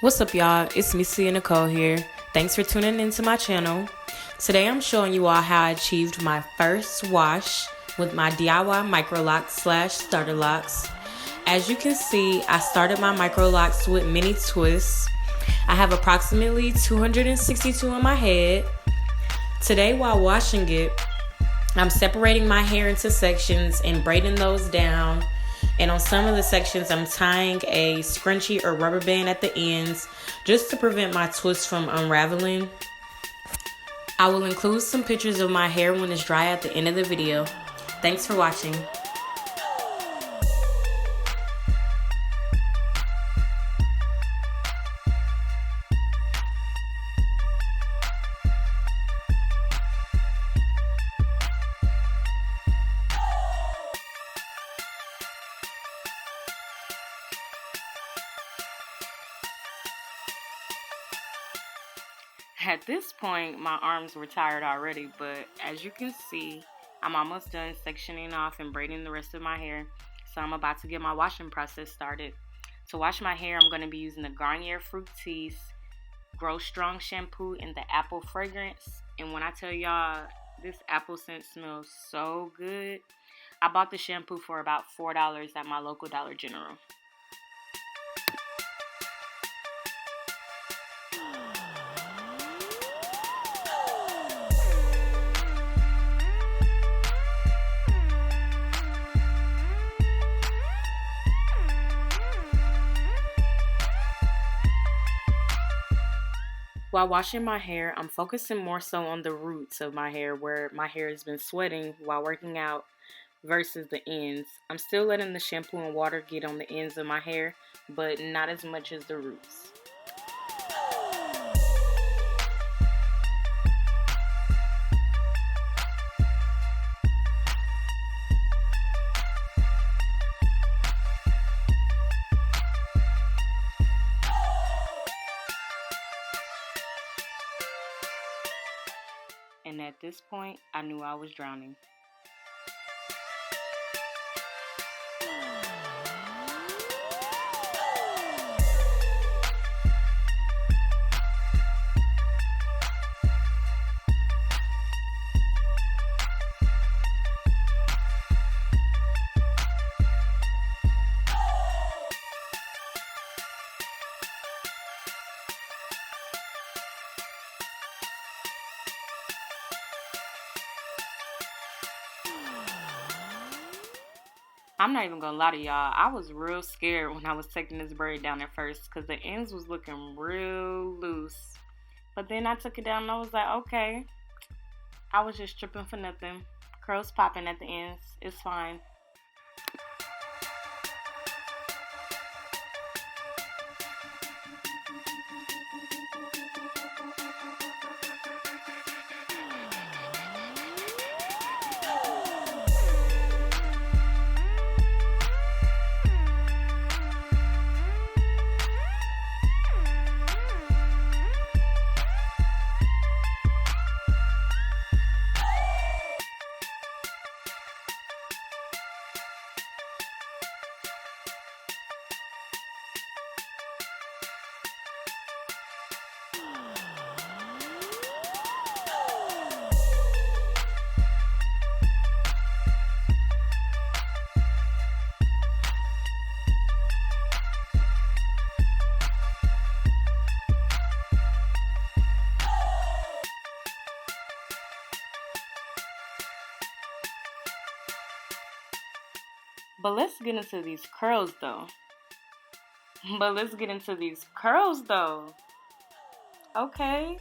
What's up, y'all? It's Missy and Nicole here. Thanks for tuning into my channel. Today I'm showing you all how I achieved my first wash with my DIY microlocs / starter locks. As you can see, I started my microlocs with mini twists. I have approximately 262 on my head. Today while washing it, I'm separating my hair into sections and braiding those down. And on some of the sections, I'm tying a scrunchie or rubber band at the ends just to prevent my twists from unraveling. I will include some pictures of my hair when it's dry at the end of the video. Thanks for watching. At this point, my arms were tired already, but as you can see, I'm almost done sectioning off and braiding the rest of my hair, so I'm about to get my washing process started. To wash my hair, I'm going to be using the Garnier Fructis Grow Strong shampoo in the apple fragrance, and when I tell y'all, this apple scent smells so good. I bought the shampoo for about $4 at my local Dollar General. While washing my hair, I'm focusing more so on the roots of my hair where my hair has been sweating while working out versus the ends. I'm still letting the shampoo and water get on the ends of my hair, but not as much as the roots. And at this point, I knew I was drowning. I'm not even gonna lie to y'all, I was real scared when I was taking this braid down at first because the ends was looking real loose. But then I took it down and I was like, okay, I was just tripping for nothing. Curls popping at the ends, it's fine. But let's get into these curls though. Okay.